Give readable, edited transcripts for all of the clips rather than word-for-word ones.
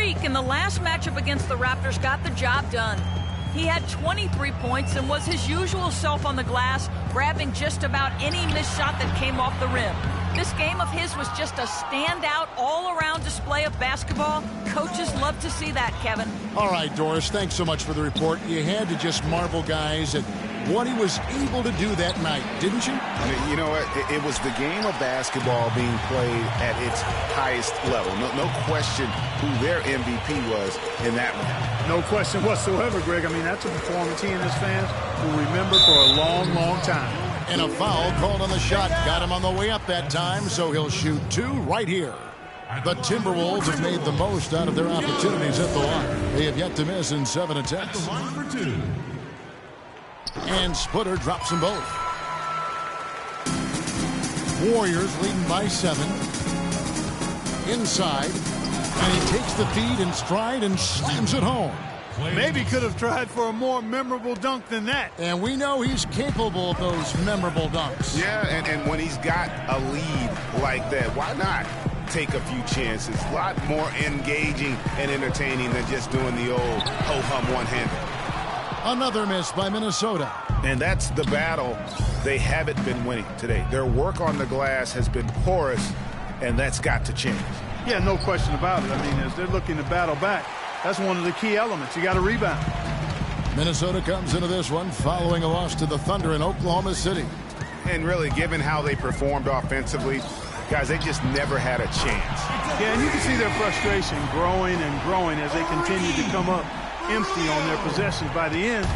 streak in the last matchup against the Raptors got the job done. He had 23 points and was his usual self on the glass, grabbing just about any missed shot that came off the rim. This game of his was just a standout, all-around display of basketball. Coaches love to see that, Kevin. All right, Doris, thanks so much for the report. You had to just marvel, guys, at what he was able to do that night, didn't you? I mean, you know what? It was the game of basketball being played at its highest level. No question who their MVP was in that one. No question whatsoever, Greg. I mean, that's a performance he and his fans will remember for a long, long time. And a foul called on the shot. Got him on the way up that time, so he'll shoot two right here. The Timberwolves have made the most out of their opportunities at the line. They have yet to miss in 7 attempts. And Splitter drops them both. Warriors leading by 7. Inside. And he takes the feed in stride and slams it home. Maybe could have tried for a more memorable dunk than that. And we know he's capable of those memorable dunks. Yeah, and when he's got a lead like that, why not take a few chances? A lot more engaging and entertaining than just doing the old ho-hum one-hander. Another miss by Minnesota. And that's the battle they haven't been winning today. Their work on the glass has been porous, and that's got to change. Yeah, no question about it. I mean, as they're looking to battle back, that's one of the key elements. You got to rebound. Minnesota comes into this one following a loss to the Thunder in Oklahoma City. And really, given how they performed offensively, guys, they just never had a chance. Yeah, and you can see their frustration growing and growing as they continue to come up empty on their possessions. By the end,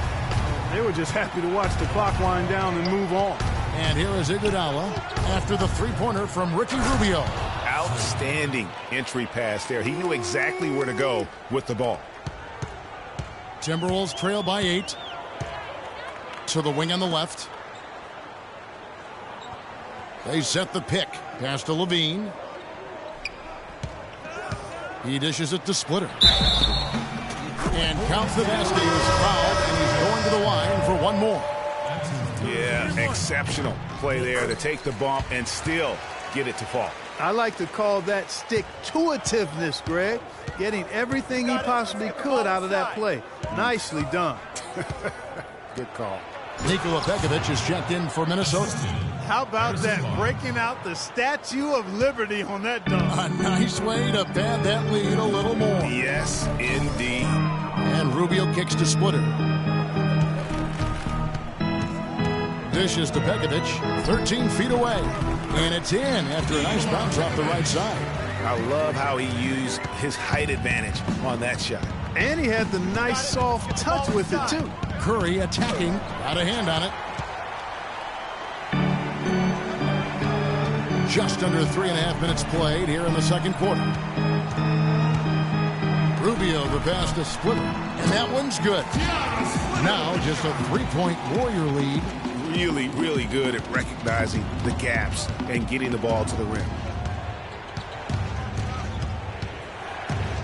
they were just happy to watch the clock wind down and move on. And here is Iguodala after the three-pointer from Ricky Rubio. Outstanding entry pass there. He knew exactly where to go with the ball. Timberwolves trail by 8. To the wing on the left. They set the pick. Pass to Levine. He dishes it to Splitter. And counts the basket. He was fouled, and he's going to the line for one more. Yeah, exceptional play there to take the bump and still get it to fall. I like to call that stick-to-itiveness, Greg. Getting everything he possibly could out of that play. Nicely done. Good call. Nikola Pekovic is checked in for Minnesota. How about that? Breaking out the Statue of Liberty on that dunk. A nice way to pad that lead a little more. Yes, indeed. And Rubio kicks to Splitter. Dishes to Pekovic, 13 feet away. And it's in after a nice bounce off the right side. I love how he used his height advantage on that shot. And he had the nice soft touch with it, too. Curry attacking, got a hand on it. Just under 3.5 minutes played here in the second quarter. Rubio the pass to Splitter, and that one's good. Now just a 3-point Warrior lead. Really, really good at recognizing the gaps and getting the ball to the rim.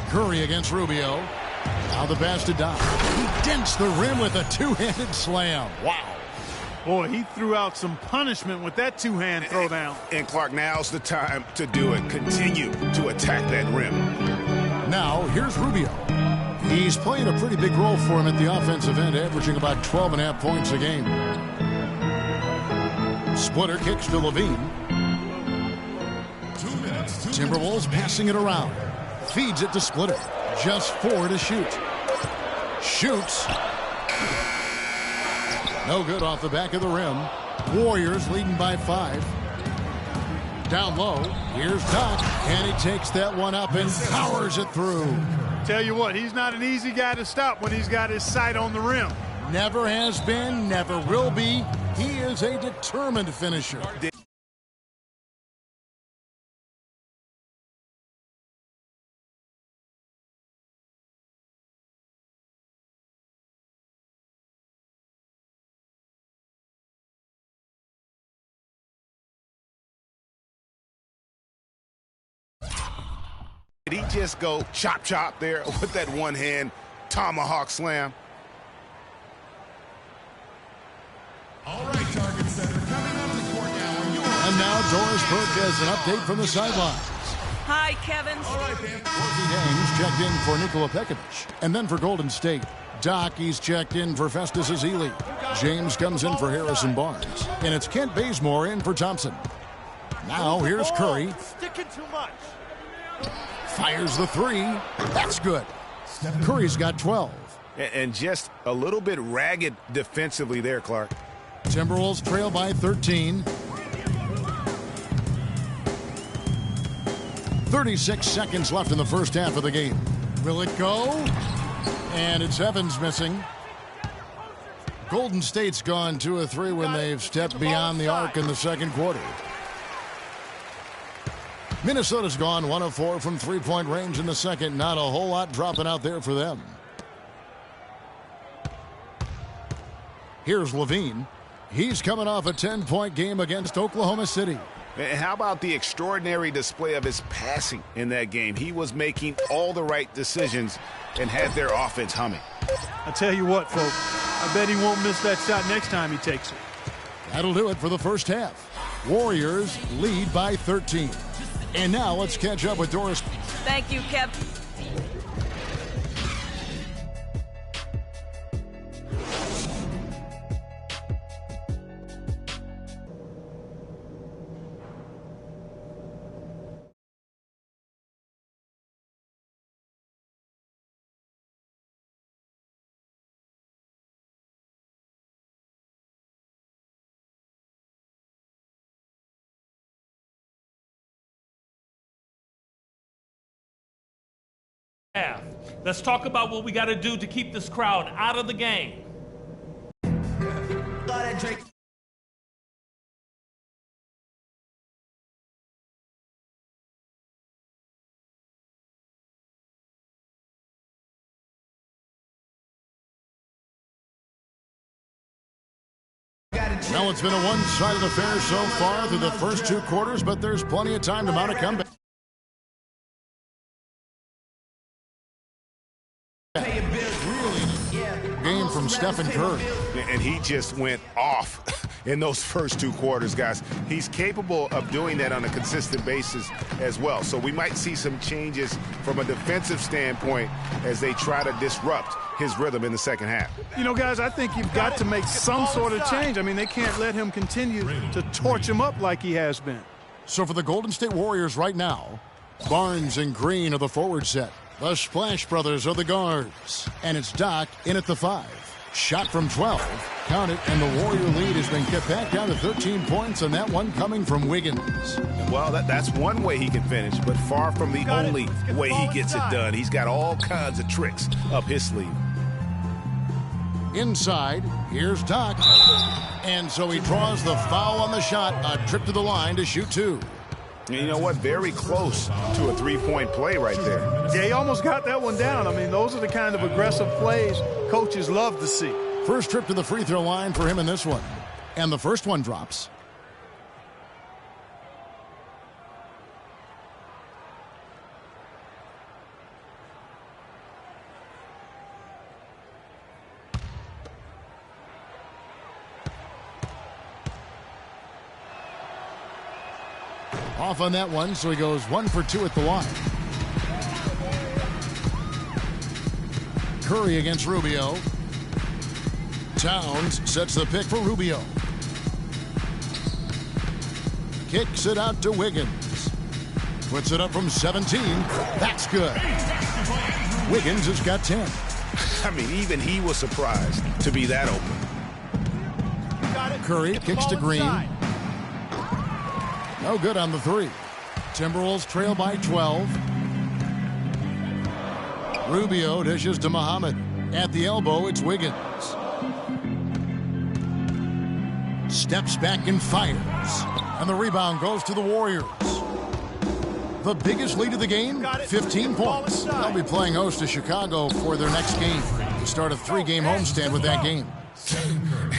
Curry against Rubio. Now the pass to Doc. He dents the rim with a two-handed slam. Wow. Boy, he threw out some punishment with that two-hand throwdown. And Clark, now's the time to do it. Continue to attack that rim. Now, here's Rubio. He's playing a pretty big role for him at the offensive end, averaging about 12.5 points a game. Splitter kicks to Levine. 2 minutes. Timberwolves passing it around. Feeds it to Splitter. Just 4 to shoot. Shoots. No good off the back of the rim. Warriors leading by 5. Down low. Here's Doc. And he takes that one up and powers it through. Tell you what, he's not an easy guy to stop when he's got his sight on the rim. Never has been, never will be. He is a determined finisher. Did he just go chop chop there with that one hand tomahawk slam? All right, target center coming on the court now. And now Doris Burke has an update from the sidelines. Hi, Kevin. All right, Dan. Dames checked in for Nikola Pekovic. And then for Golden State, Doc, he's checked in for Festus Ezeli. James comes in for Harrison Barnes. And it's Kent Bazemore in for Thompson. Now here's Curry. Sticking too much. Fires the three. That's good. Curry's got 12. And just a little bit ragged defensively there, Clark. Timberwolves trail by 13. 36 seconds left in the first half of the game. Will it go? And it's Evans missing. Golden State's gone 2 of 3 when they've stepped beyond the arc in the second quarter. Minnesota's gone 1 of 4 from three-point range in the second. Not a whole lot dropping out there for them. Here's Levine. He's coming off a 10-point game against Oklahoma City. And how about the extraordinary display of his passing in that game? He was making all the right decisions and had their offense humming. I tell you what, folks, I bet he won't miss that shot next time he takes it. That'll do it for the first half. Warriors lead by 13. And now let's catch up with Doris. Thank you, Kev. Let's talk about what we got to do to keep this crowd out of the game. Well, it's been a one-sided affair so far through the first 2 quarters, but there's plenty of time to mount a comeback. Game from Stephen Curry. And he just went off in those first 2 quarters, guys. He's capable of doing that on a consistent basis as well. So we might see some changes from a defensive standpoint as they try to disrupt his rhythm in the second half. You know, guys, I think you've got to make some sort of change. I mean, they can't let him continue to torch him up like he has been. So for the Golden State Warriors right now, Barnes and Green are the forward set. The Splash Brothers are the guards. And it's Doc in at the 5. Shot from 12. Count it, and the Warrior lead has been kept back down to 13 points, and that one coming from Wiggins. Well, that's one way he can finish, but far from the only way he gets it done. He's got all kinds of tricks up his sleeve. Inside, here's Doc. And so he draws the foul on the shot. A trip to the line to shoot 2. And you know what? Very close to a 3-point play right there. Yeah, he almost got that one down. I mean, those are the kind of aggressive plays coaches love to see. First trip to the free throw line for him in this one. And the first one drops. Off on that one, so he goes 1 for 2 at the line. Curry against Rubio. Towns sets the pick for Rubio. Kicks it out to Wiggins. Puts it up from 17. That's good. Wiggins has got 10. I mean, even he was surprised to be that open. Curry kicks to Green. No good on the 3. Timberwolves trail by 12. Rubio dishes to Muhammad. At the elbow, it's Wiggins. Steps back and fires. And the rebound goes to the Warriors. The biggest lead of the game, 15 points. They'll be playing host to Chicago for their next game to start a 3-game homestand with that game.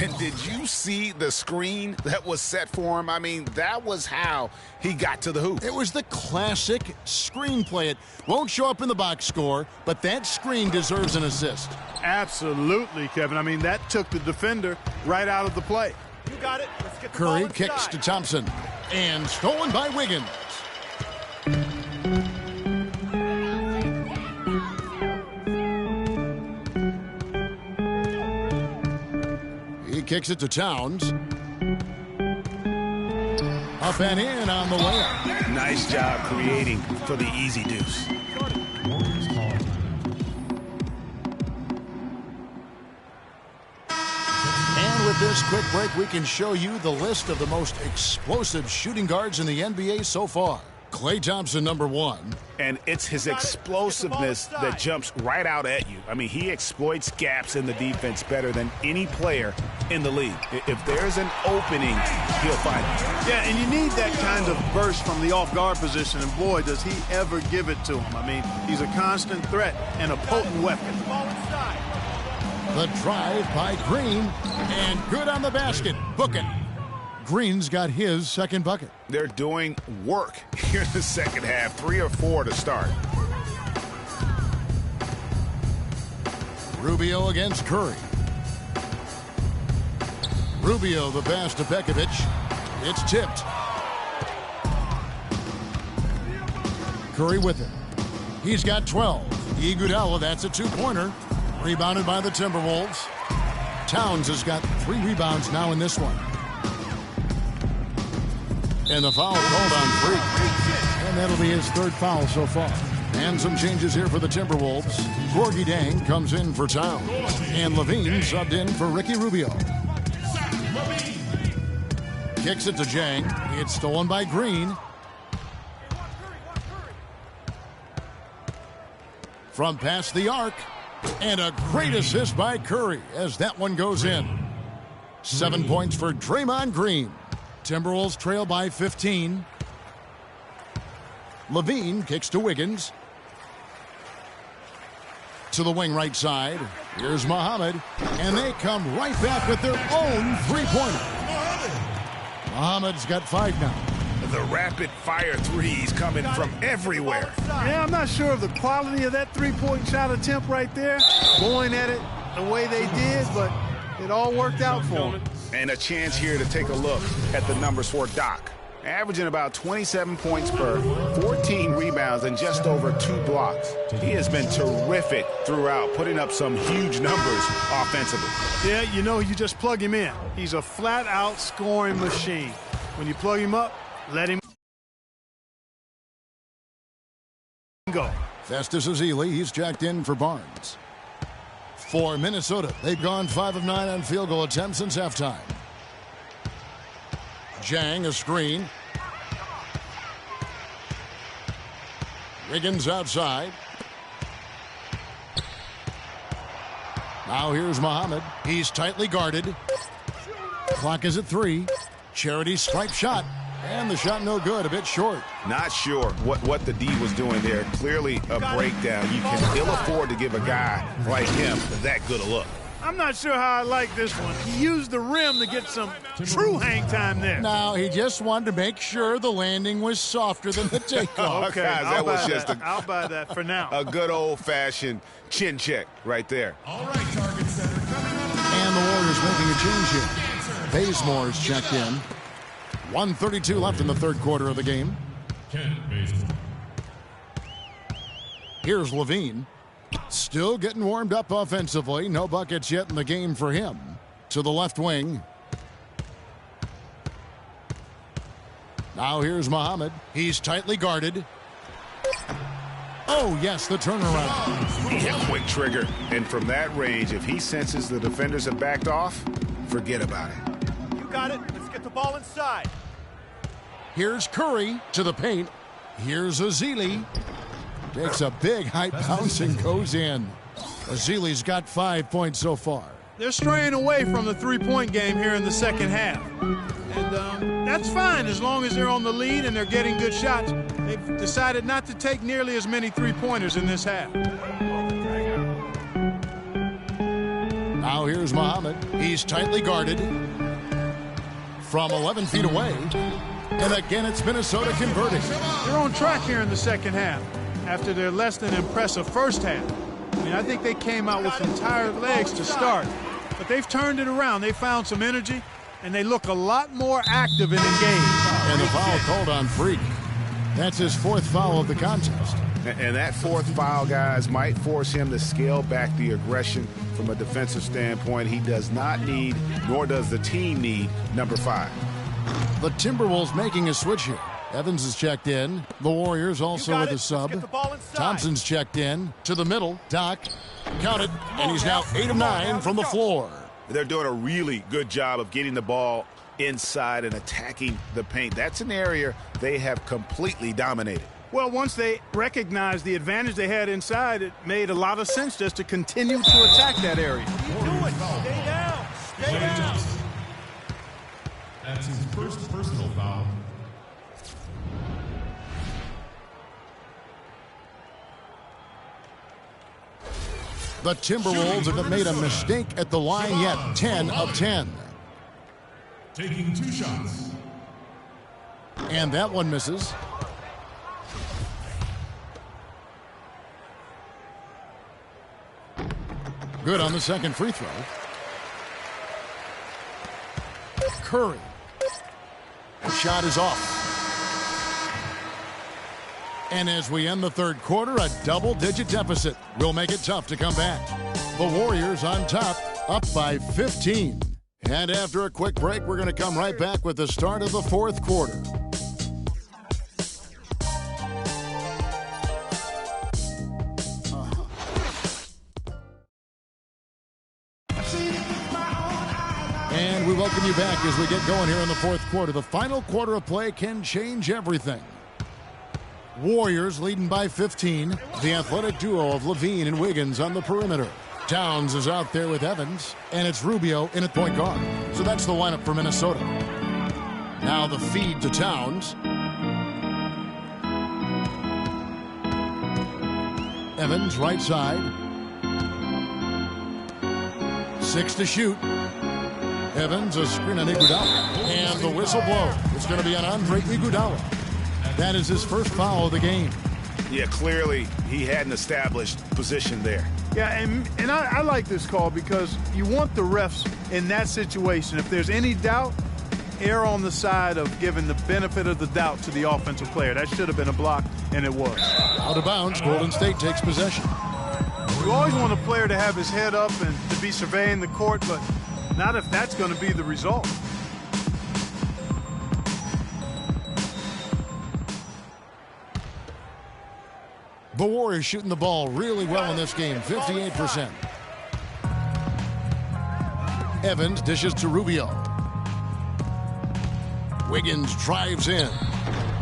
And did you see the screen that was set for him? I mean, that was how he got to the hoop. It was the classic screen play. It won't show up in the box score, but that screen deserves an assist. Absolutely, Kevin. I mean, that took the defender right out of the play. You got it. Let's get the Curry ball kicks inside. to Thompson. And stolen by Wiggins. kicks it to Towns. Up and in on the layup. Nice job creating for the easy deuce. And with this quick break, we can show you the list of the most explosive shooting guards in the NBA so far. Klay Thompson, number 1. And it's his explosiveness that jumps right out at you. I mean, he exploits gaps in the defense better than any player in the league. If there's an opening, he'll find it. Yeah, and you need that kind of burst from the off-guard position, and boy, does he ever give it to him. I mean, he's a constant threat and a potent weapon. The drive by Green, and good on the basket. Book it. Green's got his second bucket. They're doing work here in the second half. 3 or 4 to start. Rubio against Curry. Rubio, the pass to Pekovic. It's tipped. Curry with it. He's got 12. Iguodala, that's a 2-pointer. Rebounded by the Timberwolves. Towns has got 3 rebounds now in this one. And the foul called on Freak. And that'll be his 3rd foul so far. And some changes here for the Timberwolves. Gorgie Dang comes in for Towns. And Levine subbed in for Ricky Rubio. Kicks it to Jang. It's stolen by Green. From past the arc. And a great assist by Curry as that one goes in. 7 points for Draymond Green. Timberwolves trail by 15. Levine kicks to Wiggins. To the wing right side. Here's Muhammad. And they come right back with their own 3-pointer. Muhammad's got 5 now. The rapid-fire threes coming from everywhere. Yeah, I'm not sure of the quality of that 3-point shot attempt right there. Going at it the way they did, but it all worked out for him. And a chance here to take a look at the numbers for Doc. Averaging about 27 points per 14 rebounds and just over 2 blocks. He has been terrific throughout, putting up some huge numbers offensively. Yeah, you know, you just plug him in. He's a flat-out scoring machine. When you plug him up, let him go. Festus Ezeli, he's jacked in for Barnes. For Minnesota, they've gone 5 of 9 on field goal attempts since halftime. Jang, a screen. Wiggins outside. Now here's Muhammad. He's tightly guarded. Clock is at 3. Charity stripe shot. And the shot no good, a bit short. Not sure what the D was doing there. Clearly a breakdown. You can ill afford to give a guy like him that good a look. I'm not sure how I like this one. He used the rim to get some true hang time there. No, he just wanted to make sure the landing was softer than the takeoff. Okay, I'll buy that for now. A good old-fashioned chin check right there. All right, target center coming up. And the Warriors making a change here. Bazemore's checked in. 1:32 left in the 3rd quarter of the game. Here's Levine. Still getting warmed up offensively. No buckets yet in the game for him. To the left wing. Now here's Muhammad. He's tightly guarded. Oh, yes, the turnaround. He hit quick trigger. And from that range, if he senses the defenders have backed off, forget about it. You got it. Let's get the ball inside. Here's Curry to the paint. Here's Ezeli. Takes a big high bounce and goes in. Ezeli's got 5 points so far. They're straying away from the 3-point game here in the second half. And that's fine as long as they're on the lead and they're getting good shots. They've decided not to take nearly as many 3-pointers in this half. Now here's Muhammad. He's tightly guarded. From 11 feet away. And again, it's Minnesota converting. They're on track here in the second half after their less than impressive first half. I mean, I think they came out with some tired legs to start, but they've turned it around. They found some energy, and they look a lot more active and engaged. And the foul called on Freak. That's his 4th foul of the contest. And that fourth foul, guys, might force him to scale back the aggression from a defensive standpoint. He does not need, nor does the team need, number 5. The Timberwolves making a switch here. Evans is checked in. The Warriors also with a sub. Thompson's checked in. To the middle. Doc. Count it. And he's now 8 of 9 from the floor. They're doing a really good job of getting the ball inside and attacking the paint. That's an area they have completely dominated. Well, once they recognized the advantage they had inside, it made a lot of sense just to continue to attack that area. Do it. Stay down. Stay down. That's his first personal foul. The Timberwolves have made a mistake at the line yet. 10 of 10. Taking 2 shots. And that one misses. Good on the second free throw. Curry. The shot is off. And as we end the third quarter, a double-digit deficit will make it tough to come back. The Warriors on top, up by 15. And after a quick break, we're going to come right back with the start of the fourth quarter. And we welcome you back as we get going here in the fourth quarter. The final quarter of play can change everything. Warriors leading by 15. The athletic duo of Levine and Wiggins on the perimeter. Towns is out there with Evans, and it's Rubio in at point guard. So that's the lineup for Minnesota. Now the feed to Towns. Evans right side. 6 to shoot. Evans, a screen on Iguodala. And the whistle blows. It's going to be on Andre Iguodala. That is his first foul of the game. Yeah, clearly he had an established position there. Yeah, and I like this call because you want the refs in that situation. If there's any doubt, err on the side of giving the benefit of the doubt to the offensive player. That should have been a block, and it was. Out of bounds, Golden State takes possession. You always want a player to have his head up and to be surveying the court, but not if that's going to be the result. The Warriors shooting the ball really well in this game, 58%. Evans dishes to Rubio. Wiggins drives in.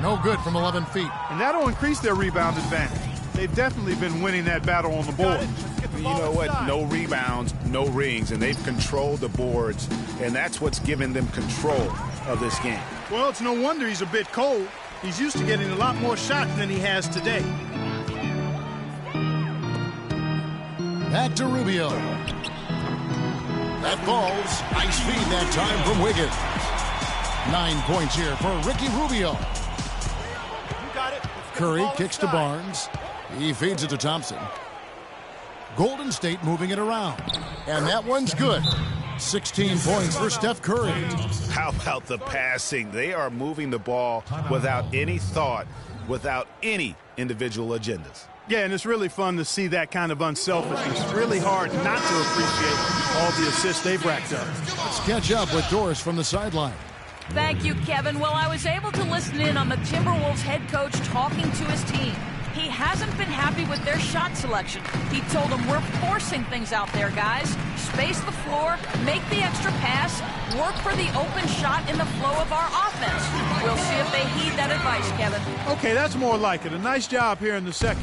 No good from 11 feet. And that'll increase their rebound advantage. They've definitely been winning that battle on the board. You know what? No rebounds, no rings, and they've controlled the boards, and that's what's given them control of this game. Well, it's no wonder he's a bit cold. He's used to getting a lot more shots than he has today. Back to Rubio. That falls. Nice feed that time from Wiggins. 9 points here for Ricky Rubio. You got it. Curry kicks to Barnes. He feeds it to Thompson. Golden State moving it around. And that one's good. 16 points for Steph Curry. How about the passing? They are moving the ball without any thought, without any individual agendas. Yeah, and it's really fun to see that kind of unselfishness. It's really hard not to appreciate all the assists they've racked up. Let's catch up with Doris from the sideline. Thank you, Kevin. Well, I was able to listen in on the Timberwolves head coach talking to his team. He hasn't been happy with their shot selection. He told them, we're forcing things out there, guys. Space the floor, make the extra pass, work for the open shot in the flow of our offense. We'll see if they heed that advice, Kevin. Okay, that's more like it. A nice job here in the second.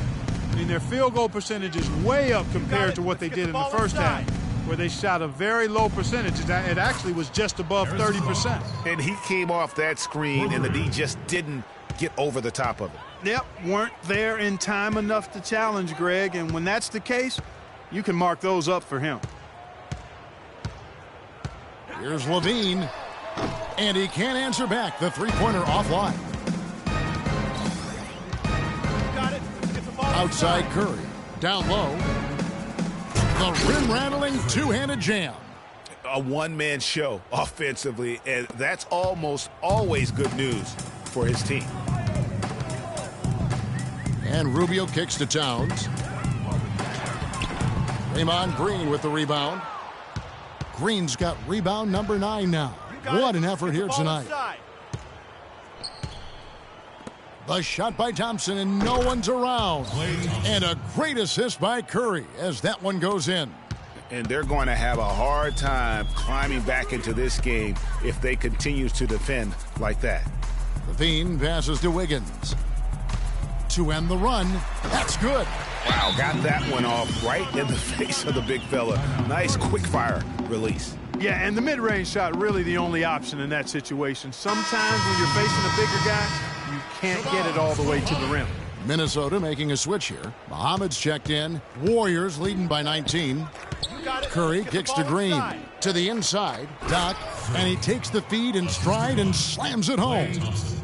I mean, their field goal percentage is way up compared to what they did in the first half, where they shot a very low percentage. It actually was just above 30%. And he came off that screen, and the D just didn't get over the top of it. Yep, weren't there in time enough to challenge Greg, and when that's the case, you can mark those up for him. Here's Levine, and he can't answer back. The three-pointer offline. Outside Curry, down low. The rim-rattling two-handed jam. A one-man show offensively, and that's almost always good news for his team. And Rubio kicks to Towns. Draymond Green with the rebound. Green's got rebound number 9 now. What an effort here tonight. The shot by Thompson, and no one's around. And a great assist by Curry as that one goes in. And they're going to have a hard time climbing back into this game if they continue to defend like that. Levine passes to Wiggins. To end the run. That's good. Wow, got that one off right in the face of the big fella. Nice quick fire release. Yeah, and the mid-range shot really the only option in that situation. Sometimes when you're facing a bigger guy, you can't get it all the way to the rim. Minnesota making a switch here. Muhammad's checked in. Warriors leading by 19. Curry kicks to Green. To the inside. Doc. And he takes the feed in stride and slams it home.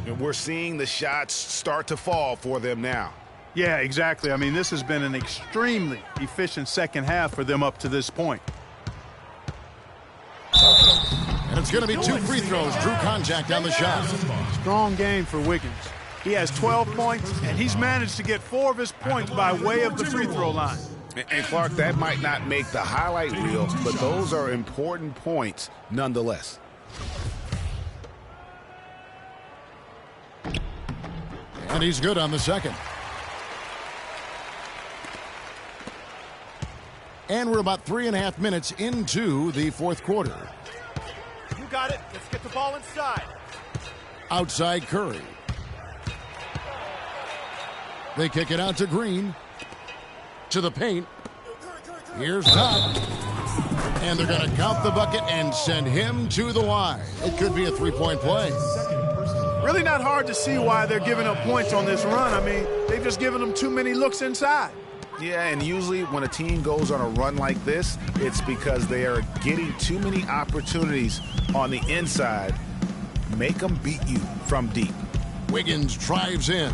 And we're seeing the shots start to fall for them now. Yeah, exactly. I mean, this has been an extremely efficient second half for them up to this point. And it's going to be 2 free throws. Drew contact on the shot. Strong game for Wiggins. He has 12 points, and he's managed to get 4 of his points by way of the free throw line. And Clark, that might not make the highlight reel, but those are important points nonetheless. And he's good on the second. And we're about 3.5 minutes into the fourth quarter. You got it. Let's get the ball inside. Outside Curry. They kick it out to Green. To the paint. Here's Doc. And they're going to count the bucket and send him to the line. It could be a 3-point play. Really not hard to see why they're giving up points on this run. I mean, they've just given them too many looks inside. Yeah, and usually when a team goes on a run like this, it's because they are getting too many opportunities on the inside. Make them beat you from deep. Wiggins drives in.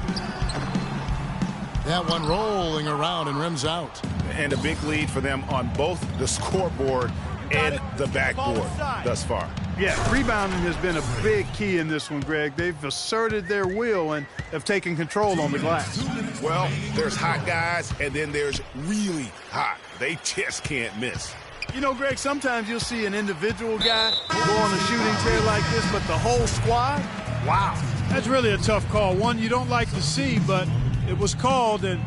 That one rolling around and rims out. And a big lead for them on both the scoreboard and the backboard thus far. Yeah, rebounding has been a big key in this one, Greg. They've asserted their will and have taken control on the glass. Well, there's hot guys, and then there's really hot. They just can't miss. You know, Greg, sometimes you'll see an individual guy go on a shooting tear like this, but the whole squad, wow. That's really a tough call. One you don't like to see, but it was called, and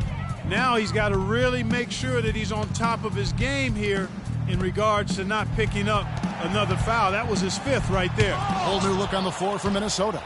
now he's got to really make sure that he's on top of his game here in regards to not picking up another foul. That was his 5th right there. Whole new look on the floor for Minnesota.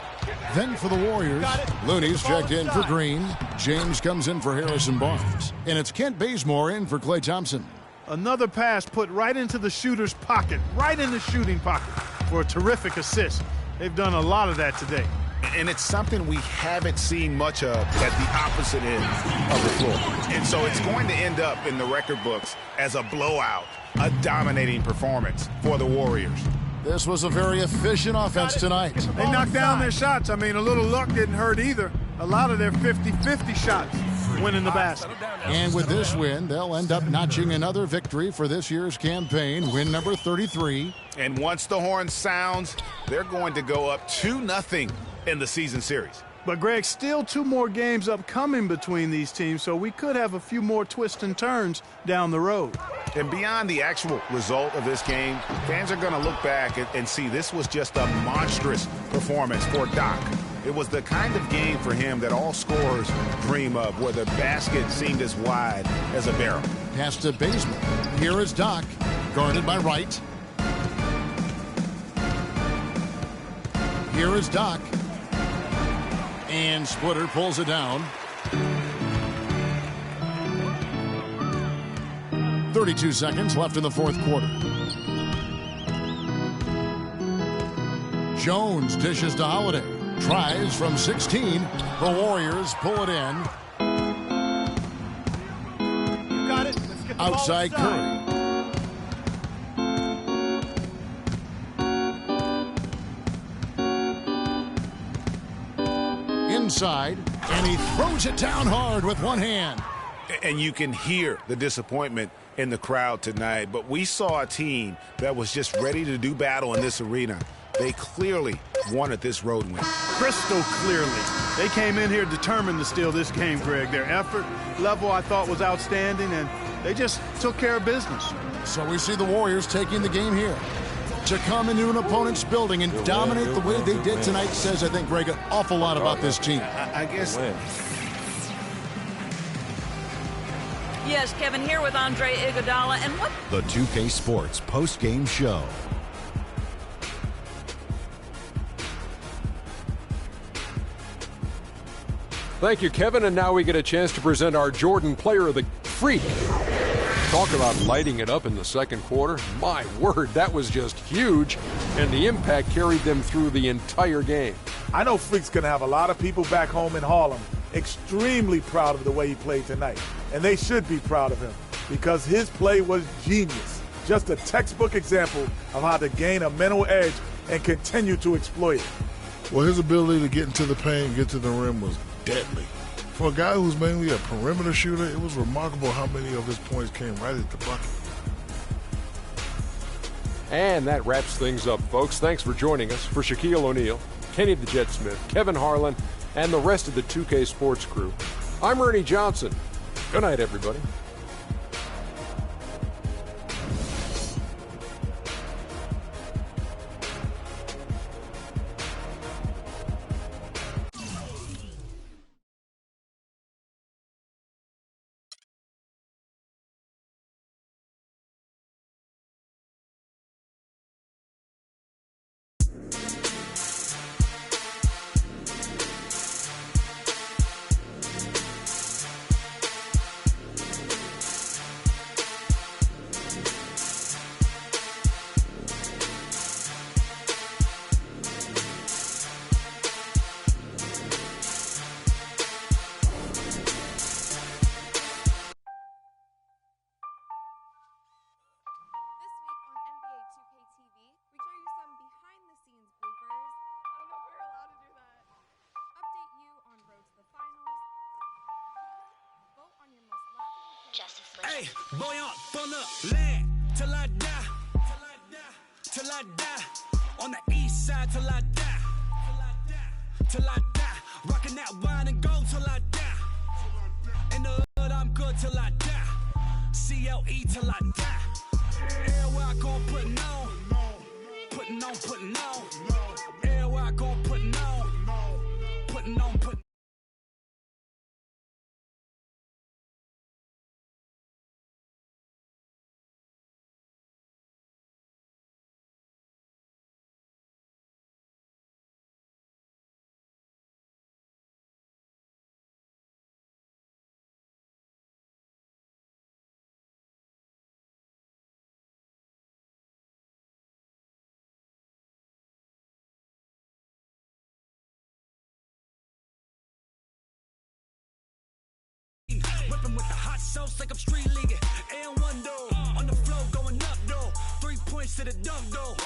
Then for the Warriors, Looney's checked in for Green. James comes in for Harrison Barnes. And it's Kent Bazemore in for Klay Thompson. Another pass put right into the shooter's pocket, right in the shooting pocket for a terrific assist. They've done a lot of that today. And it's something we haven't seen much of at the opposite end of the floor. And so it's going to end up in the record books as a blowout, a dominating performance for the Warriors. This was a very efficient offense tonight. They knocked down their shots. I mean, a little luck didn't hurt either. A lot of their 50-50 shots went in the basket. And with this win, they'll end up notching another victory for this year's campaign, win number 33. And once the horn sounds, they're going to go up 2-0 in the season series. But, Greg, still 2 more games upcoming between these teams, so we could have a few more twists and turns down the road. And beyond the actual result of this game, fans are going to look back and see this was just a monstrous performance for Doc. It was the kind of game for him that all scorers dream of, where the basket seemed as wide as a barrel. Pass to Bazemore. Here is Doc, guarded by Wright. Here is Doc. And Splitter pulls it down. 32 seconds left in the fourth quarter. Jones dishes to Holiday. Tries from 16. The Warriors pull it in. You got it. Let's get the Outside ball inside. Curry. Inside, and he throws it down hard with one hand. And you can hear the disappointment in the crowd tonight. But we saw a team that was just ready to do battle in this arena. They clearly wanted this road win. Crystal clearly. They came in here determined to steal this game, Greg. Their effort level, I thought, was outstanding, and they just took care of business. So we see the Warriors taking the game here. To come into an opponent's building and dominate the way they did tonight says, I think, Greg, an awful lot about this team. I guess. Yes, Kevin, here with Andre Iguodala. And what? The 2K Sports post-game show. Thank you, Kevin. And now we get a chance to present our Jordan Player of the Freak. Talk about lighting it up in the second quarter. My word, that was just huge. And the impact carried them through the entire game. I know Freak's going to have a lot of people back home in Harlem extremely proud of the way he played tonight. And they should be proud of him because his play was genius. Just a textbook example of how to gain a mental edge and continue to exploit it. Well, his ability to get into the paint and get to the rim was deadly. For a guy who's mainly a perimeter shooter, it was remarkable how many of his points came right at the bucket. And that wraps things up, folks. Thanks for joining us. For Shaquille O'Neal, Kenny the Jet Smith, Kevin Harlan, and the rest of the 2K Sports crew, I'm Ernie Johnson. Good night, everybody. Hey, boy up on the land till I die, till I die, on the east side till I die, till I die, rocking that wine and gold till I die, in the hood I'm good till I die, CLE till I die, everywhere I go putting on, putting on, everywhere I go putting on. Whipping with the hot sauce like I'm street leaguing. And1 though, on the floor going up though. 3 points to the dunk though.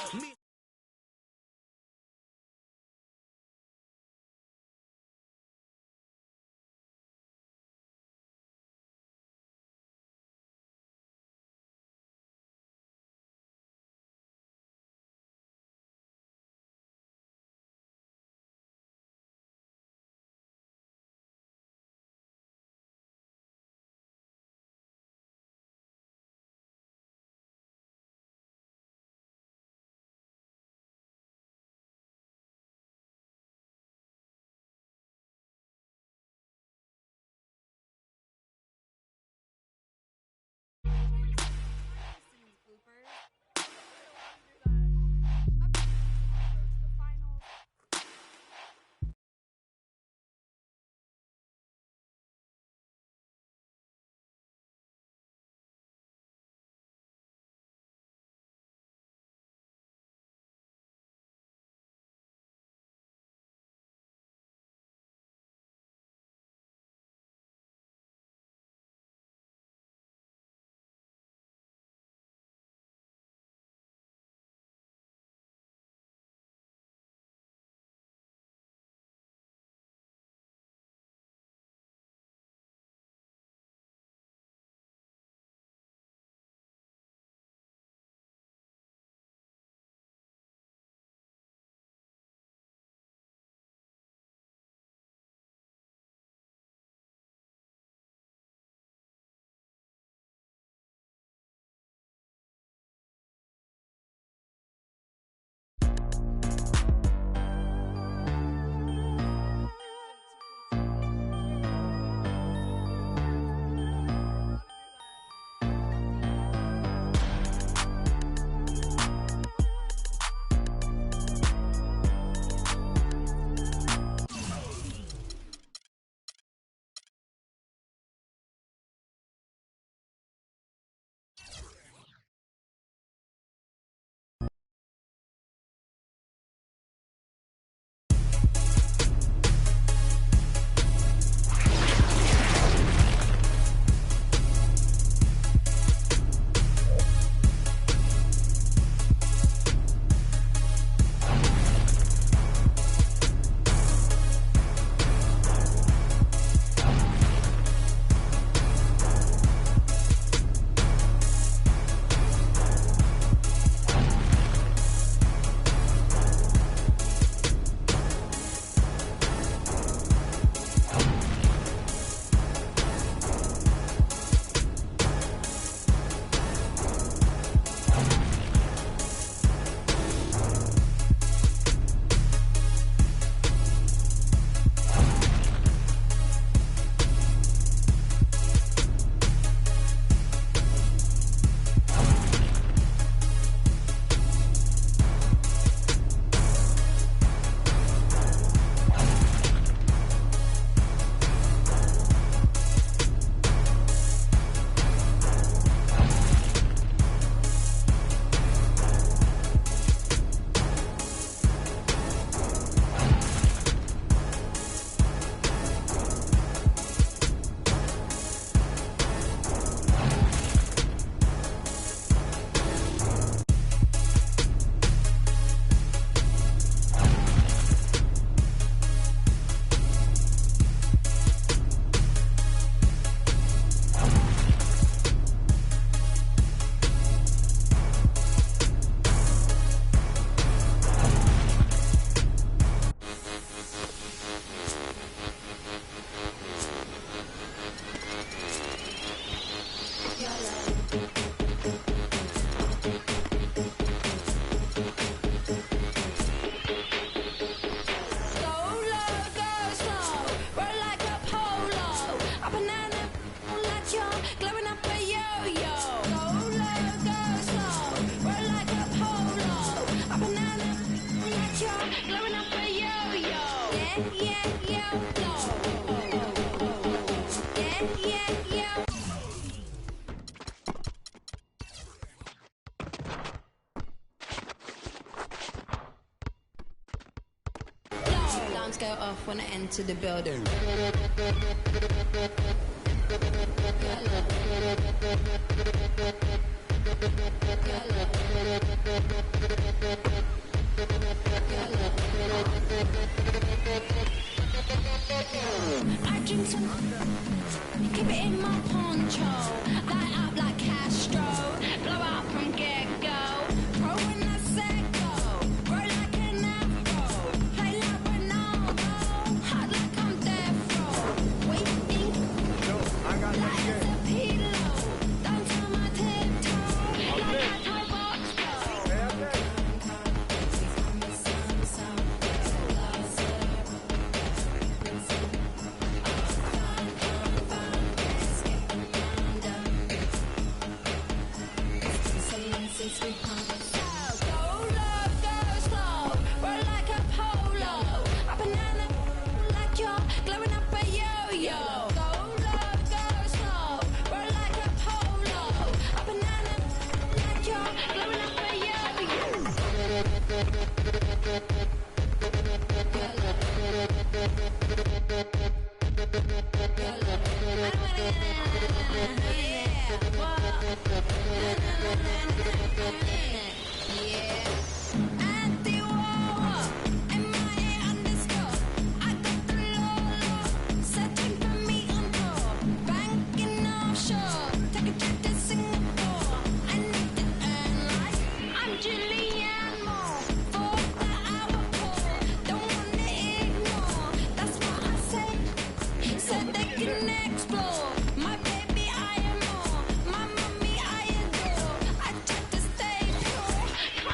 Alarms go off when I enter the building. I drink some, keep it in my poncho, light up like Castro, blow out from get-go, pro when I said go, roll like an afro, play like Ronaldo, hot like I'm death row, waiting, light as a pillow, down to my tiptoe, like a Thai box go.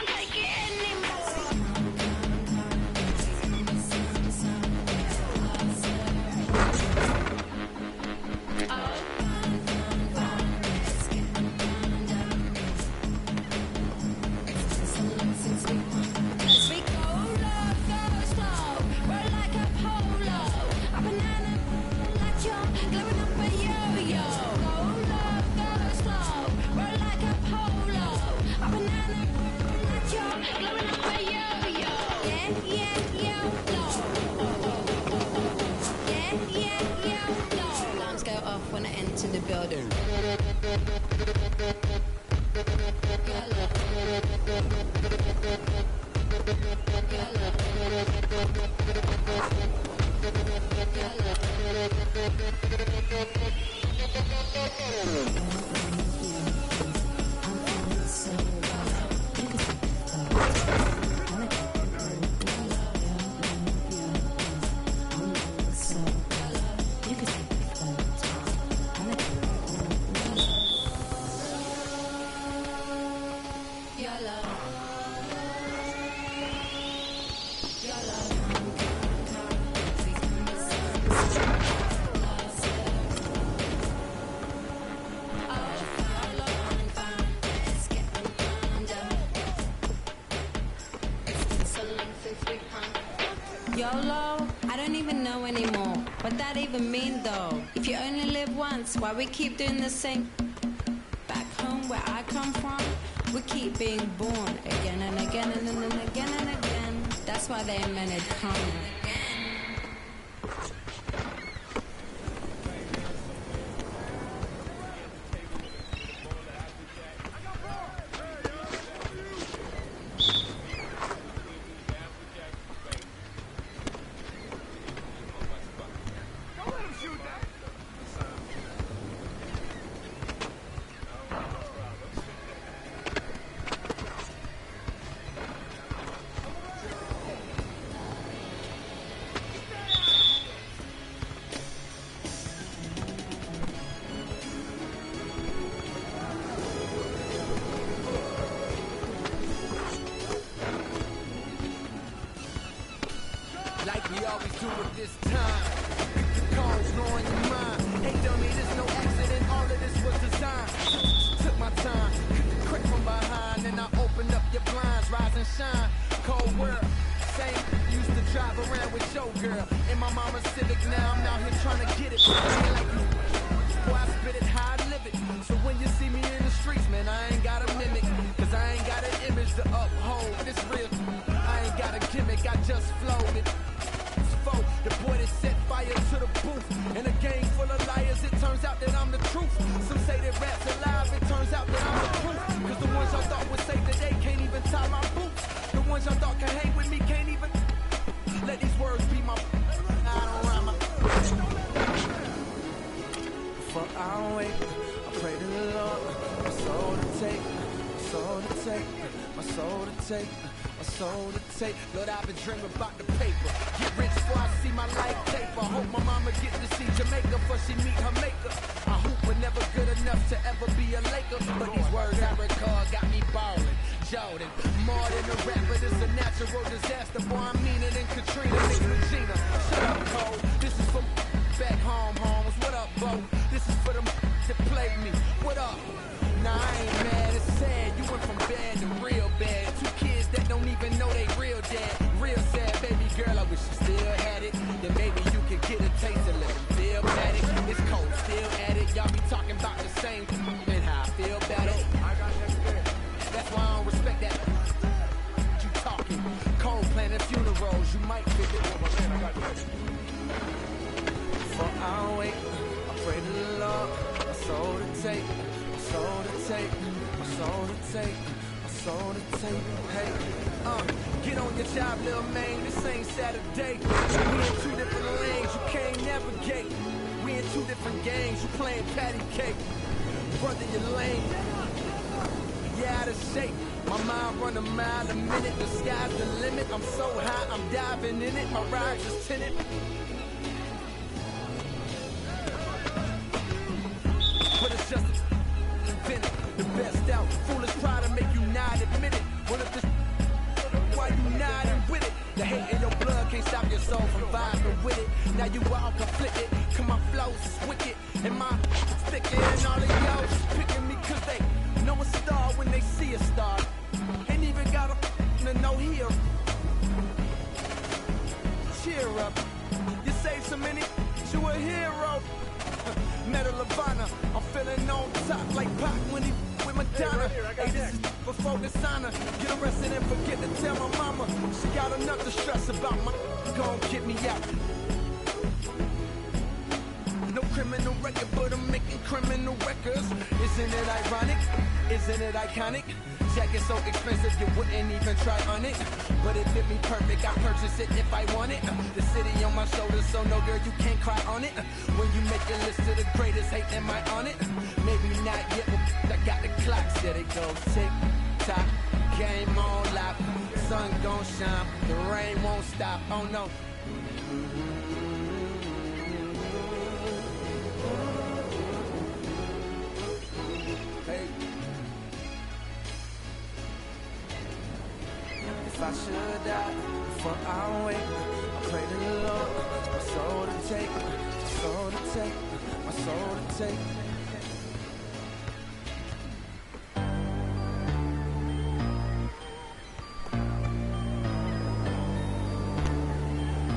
Take it YOLO? I don't even know anymore. What that even mean though? If you only live once, why we keep doing the same? Back home where I come from, we keep being born again and again and then again and again. That's why they invented karma. Like we always do at this time. The cone's blowing your mind. Hey dummy, this no accident, all of this was designed. Took my time, quick from behind, and I opened up your blinds, rise and shine. Cold world, same used to drive around with your girl. In my mama's Civic, now I'm out here trying to get it. Ain't like you, boy, I spit it how I live it. So when you see me in the streets, man, I ain't got a mimic. Cause I ain't got an image to uphold. This real, I ain't got a gimmick, I just flowed it. The boy that set fire to the booth. In a gang full of liars, it turns out that I'm the truth. Some say that rap's alive, it turns out that I'm the proof. Cause the ones y'all thought would save the day can't even tie my boots. The ones y'all thought can hang with me can't even let these words be my I don't rhyme my for I wait, I pray to the Lord. My soul to take, my soul to take, my soul to take, my soul to take. Lord, I've been dreaming about the paper. Get rich before I see my life taper. Hope my mama get to see Jamaica before she meet her maker. I hope we're never good enough to ever be a Laker. But these words I recall got me ballin'. Jordan, more than a rapper, this a natural disaster. Boy, I mean it in Katrina, mixed with Gina. Shut up, Cole. This is for back home, homes. What up, Bo? This is for them that play me. What up? Nah, I ain't mad, it's sad. You went from bad to real bad. Two kids that don't even know they real dad. Real sad, baby girl, I wish you still had it. Then maybe you could get a taste and let them feel bad it. It's cold, still at it. Y'all be talking about the same and how I feel about it. That's why I don't respect that. You talking, cold planning funerals, you might fit it. For I wait, I pray to the Lord, my soul to take, my soul to take, my soul to take, my soul to take. Hey, get on your job, little man, this ain't Saturday. We in two different lanes, you can't navigate. We in two different games, you playing patty cake. Brother, you're lame. Yeah, out of shape. My mind run a mile a minute, the sky's the limit. I'm so high, I'm diving in it, my ride just tinted. But it's just invented, the best out. Foolish pride to make you not admit it. What if this, why you not in with it? The hate in your blood can't stop your soul from vibing with it. Now you all conflicted, cause my flow's wicked. And my thicker and all of y'all picking me cause they know a star when they see a star. Ain't even got a no here. Cheer up, you saved so many, you a hero. Medal of Honor, I'm feeling on top like Pac when he with Madonna. Hey, this is before this honor. Get arrested and forget to tell my mama. She got enough to stress about my gon' get me out. No criminal record, but I'm making criminal records. Isn't it ironic? Isn't it iconic? Jacket so expensive you wouldn't even try on it. But it fit me perfect, I purchase it if I want it. The city on my shoulders, so no girl, you can't cry on it. When you make a list of the greatest, hate, am I on it? Maybe not yet, but I got the clock set. It goes tick, tock, game on lock. Sun gon' shine, the rain won't stop, oh no. Hey. If I should die before I wake, I pray to the Lord, my soul to take, my soul to take, my soul to take. 'Cause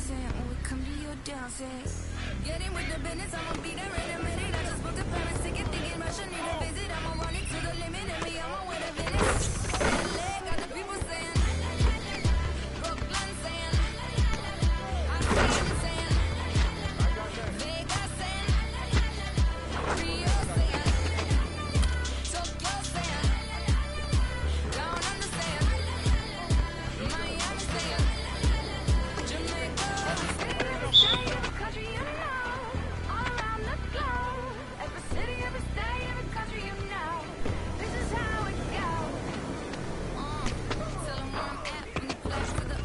represent when we come to your dance. Get in with the business, I'ma be there in a minute. I just booked a Paris ticket, thinking Russia need a visit. I'ma run it to the limit, and me, I'm on with a Venice. LA got the people saying, Brooklyn saying, I'm saying, Vegas saying, Rio saying, Tokyo saying, down under saying, Miami saying, Jamaica, every state, every country you know, all around the globe, every city, every state, every country you know, this is how it goes. Tell 'em where I'm at when you flash to the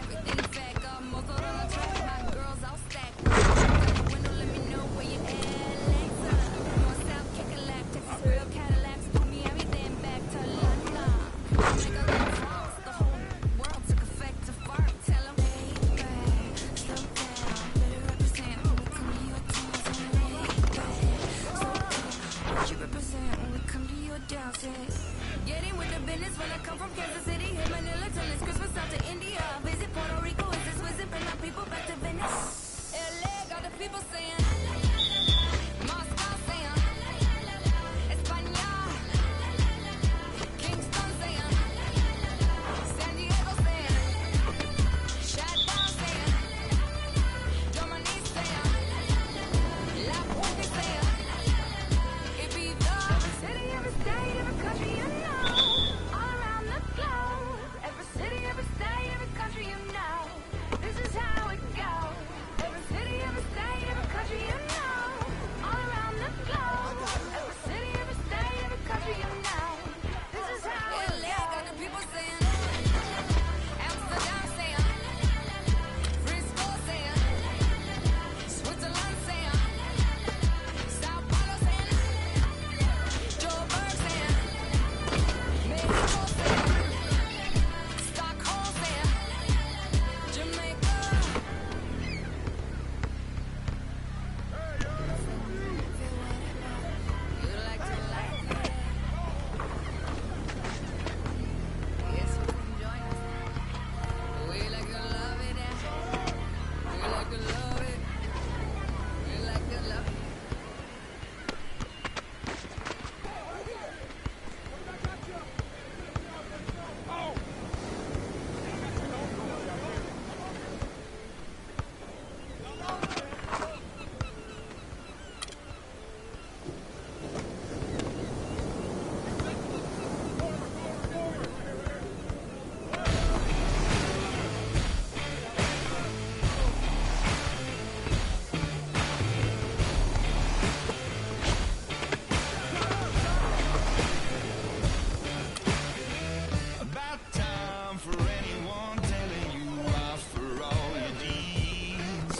everything fat, got most on the track, my girls all stacked. Out the window, let me know where you at later. North, south, Kick-a-lack, Texas, real Cadillacs, put me everything back to London. Make a little France, the whole world took effect to fart. Tell 'em, hey, babe, slow down, better represent when we come to your town. Tell 'em, hey, babe, slow down, what you represent when we come to your dance. Get in with the business when I come from Kansas City, hit Manila till it's Christmas out to India. Visit Puerto Rico, is this Swiss and bring my people back to Venice. LA got the people saying, Moscow saying, España, Kingston saying, San Diego saying, Shaddown saying, Germany saying, La Puente saying, Ibiza, every city, every state, every country you know, all around the globe, every city, every state, every country you know, this is how it goes. Every city, every state, every country you know, all around the globe, every city, every state, every country you know, this is how it goes. LA got the people saying, Amsterdam saying, Frisco saying, Switzerland saying, Sao Paulo saying, Joburg saying, Mexico saying, Stockholm saying, Jamaica. You like to like it? Yes, you can join us. We like to love it. We like to love it. We like to love it. About time for anyone telling you off for all your deeds.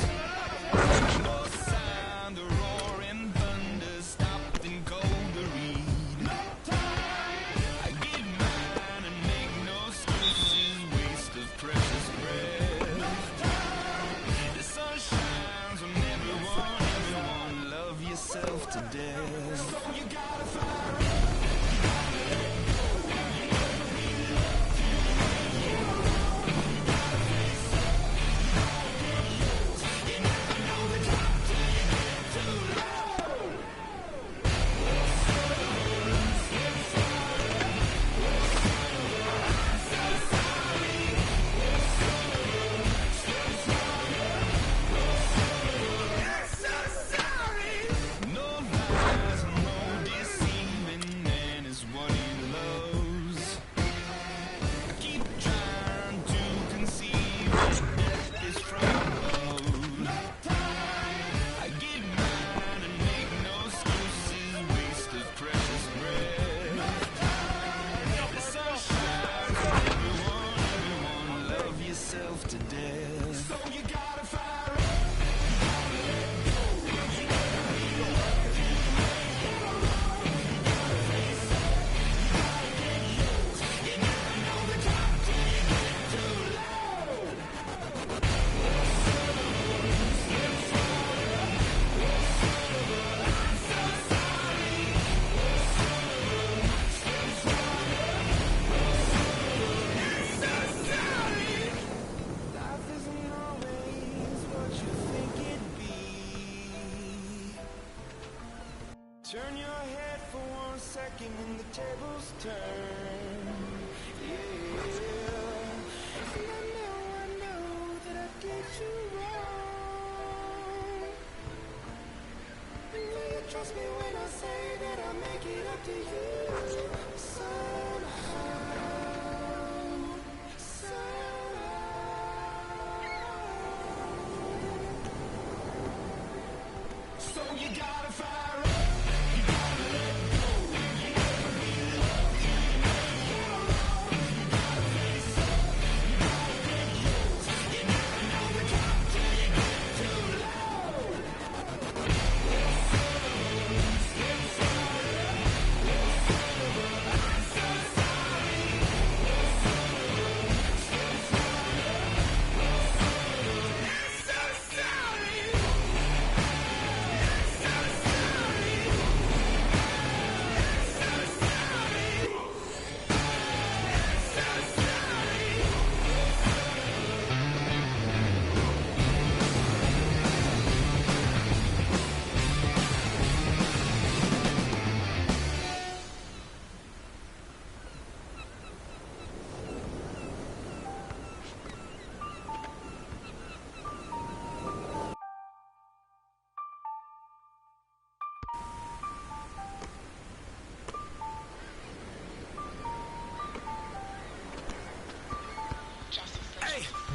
No sign the roaring thunder stopped and cold to read. No time. I get mine and make no excuses, waste of precious breath. No time. The sun shines on everyone, love yourself to death. So you gotta fire up. No lies, no deceiving, man is what he loves. I keep trying to conceive that death is from above. No time. I get mine and make no excuses, waste of precious breath. No time. The sun shines on everyone, love yourself to death. So you gotta fire up. Life isn't always Turn your head for 1 second and the tables turn. Yeah. And I know that I did you wrong. And will you trust me when I say that I'll make it up to you somehow? So you gotta fire up.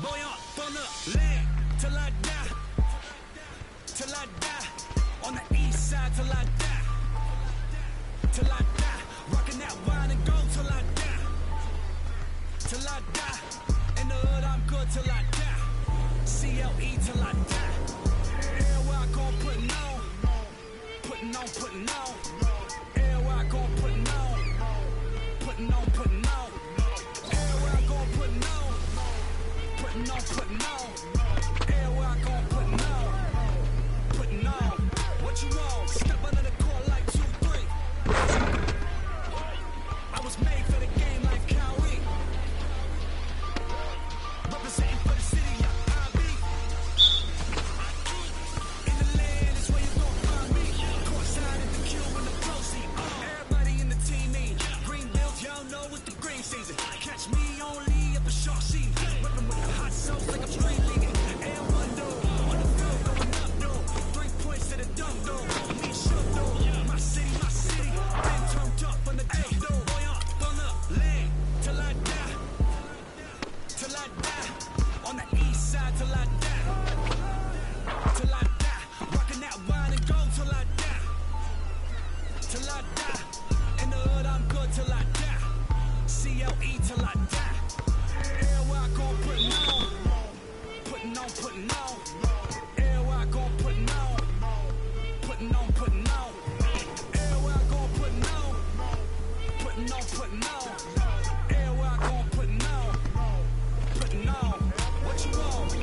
Boy on the land till I die, till I die. On the east side till I die, till I die. Rocking that wine and gold till I die, till I die. In the hood I'm good till I die. CLE till I die. Everywhere I go putting on, putting on, putting on. Everywhere I go putting on, putting on, putting on. Everywhere I go putting on. Putting on, putting on. Everywhere I go, putting on. Putting on. What you want? Step under the court like 2-3. I was made for the game like Kyrie. Representing for the city, I be. In the land is where you gon' find me. Courtside at the Q and the pro seat. Everybody in the team mean. Green bills, y'all know it's the green season. Catch me only up a short seat. Whipping with the hot sauce like I'm street leaguing. And one door on the field going up door. 3 points to the dunk door. Me shook door. My city. Been turned up on the jump door. Boy on the land till I die. Till I die. On the east side till I die. Till I die. Rocking that wine and gold till I die. Till I die. In the hood I'm good till I die. CLE till I die. Everywhere I go putting on, putting on, putting on. Everywhere I go putting on, putting on, putting on. Everywhere I go putting on, putting on, putting on. Everywhere I go putting on, putting on. What you want?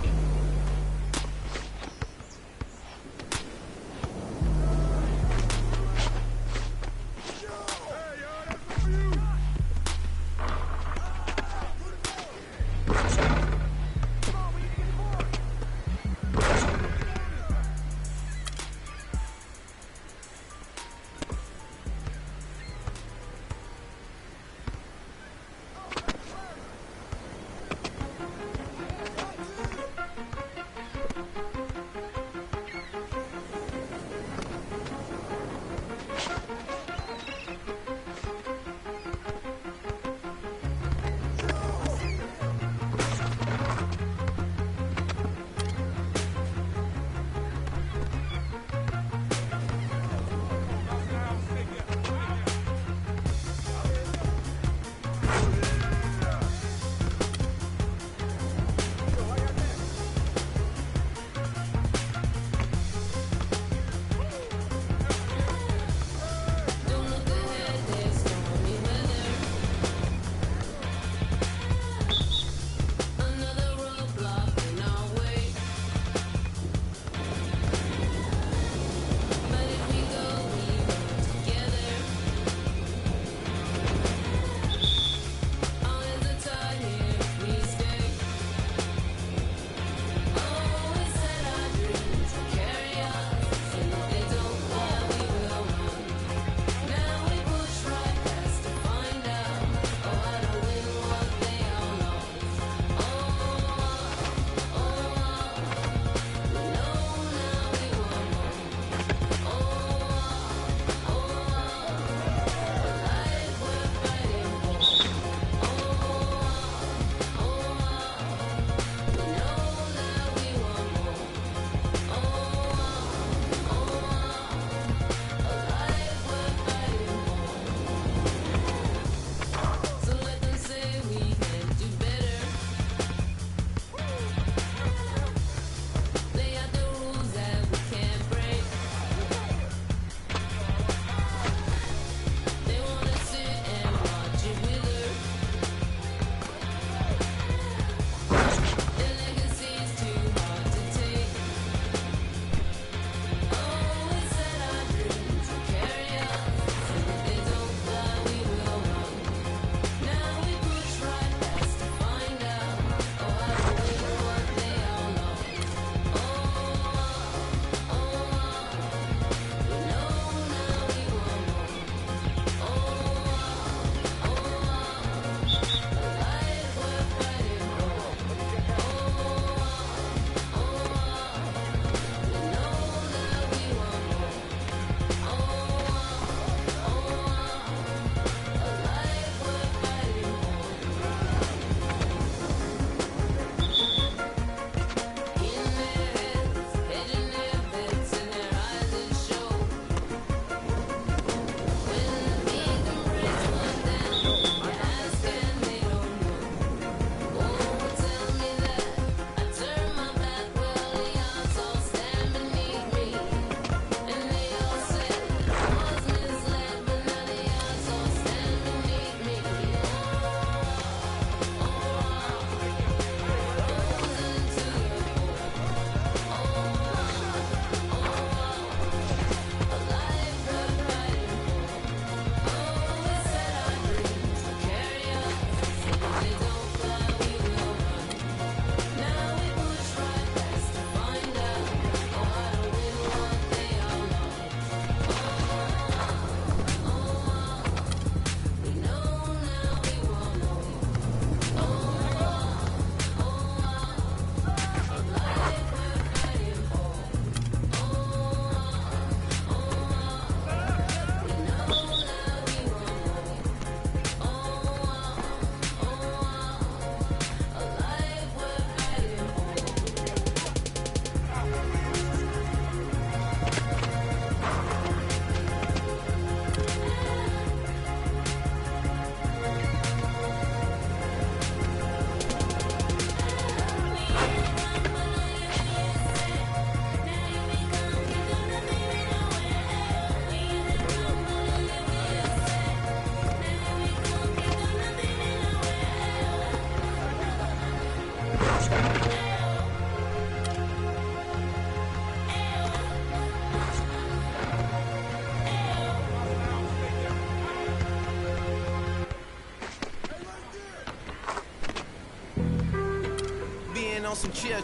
on some chill.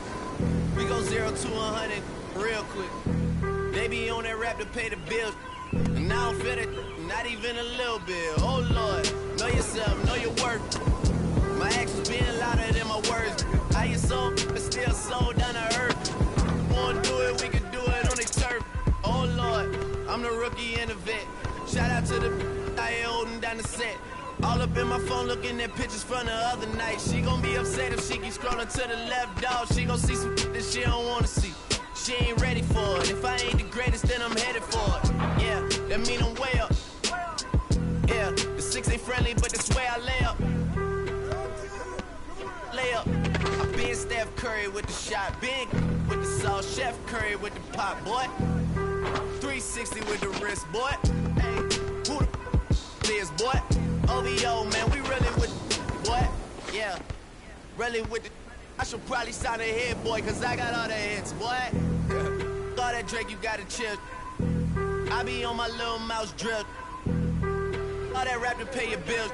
We go 0 to 100 real quick. They be on that rap to pay the bills. And I don't feel it, not even a little bit. Oh Lord, know yourself, know your worth. My actions being louder than my words. How you so, but still so down to earth. Wanna do it, we can do it on the turf. Oh Lord, I'm the rookie and the vet. Shout out to the I ain't holding down the set. All up in my phone looking at pictures from the other night. She gon' be upset if she keeps scrolling to the left, dog. She gon' see some that she don't wanna see. She ain't ready for it. If I ain't the greatest, then I'm headed for it. Yeah, that mean I'm way up. Yeah, the 6 ain't friendly, but that's where I lay up. Lay up. I been Steph Curry with the shot, been with the sauce, Chef Curry with the pop, boy. 360 with the wrist, boy. Hey, who the is, boy? OVO, man, we really with boy. Yeah, really with the. I should probably sign a hit, boy, cause I got all the hits, boy. All that Drake, you gotta chill. I be on my little mouse drill. All that rap to pay your bills.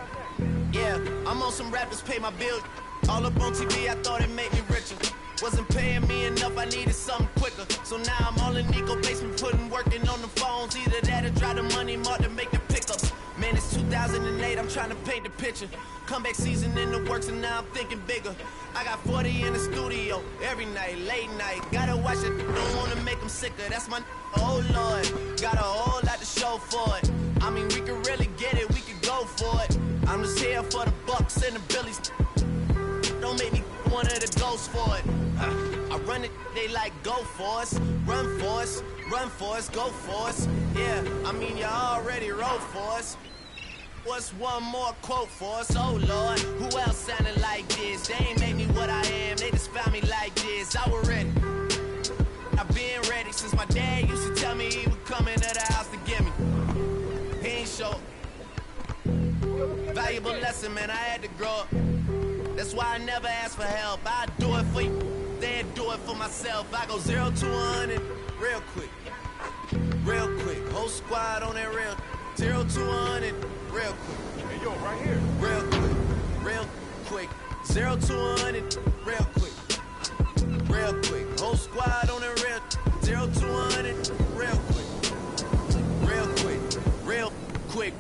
Yeah, I'm on some rappers pay my bills. All up on TV, I thought it made me richer. Wasn't paying me enough, I needed something quicker. So now I'm all in Nico basement, putting working on the phones. Either that or drive the money mark to make the pickups. Man, it's 2008, I'm trying to paint the picture. Comeback season in the works and now I'm thinking bigger. I got 40 in the studio, every night, late night. Gotta watch it, don't wanna make them sicker. That's my oh Lord, got a whole lot to show for it. I mean, we could really get it, we could go for it. I'm just here for the Bucks and the Billies. Don't make me one of the ghosts for it. I run it, they like go for us, run for us, run for us, go for us. Yeah, I mean you already wrote for us. What's one more quote for us? Oh Lord, who else sounded like this? They ain't made me what I am, they just found me like this. I was ready, I've been ready since my dad used to tell me he would come into the house to get me. He ain't show valuable lesson, man, I had to grow up. That's why I never ask for help. I do it for you, then do it for myself. I go 0 to 100 real quick, real quick. Whole squad on that real 0 to 100 real quick. Hey yo, right here. Real quick, real quick. 0 to 100 real quick, real quick. Whole squad on that real 0 to 100 real quick, real quick, real quick.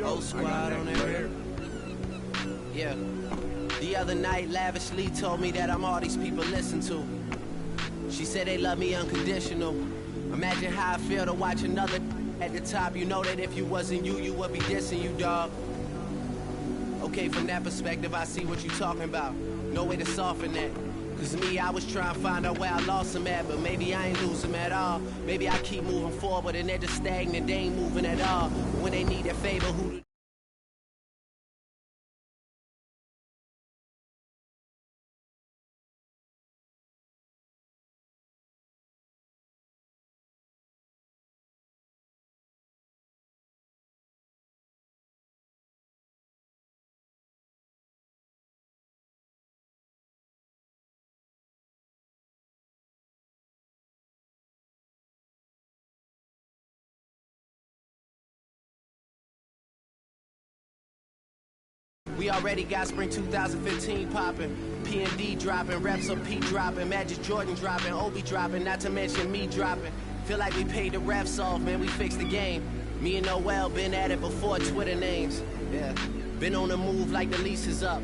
Whole squad on there. Yeah. The other night, Lavishly told me that I'm all these people listen to. She said they love me unconditional. Imagine how I feel to watch another at the top. You know that if you wasn't you, you would be dissing you, dog. Okay, from that perspective, I see what you talking about. No way to soften that. Cause me, I was trying to find out where I lost them at, but maybe I ain't lose them at all. Maybe I keep moving forward and they're just stagnant, they ain't moving at all. When they need their favor, who we already got spring 2015 popping. P&D dropping, reps of P dropping, Magic Jordan dropping, Obi dropping, not to mention me dropping. Feel like we paid the refs off, man, we fixed the game. Me and Noel been at it before Twitter names. Yeah, been on the move like the lease is up.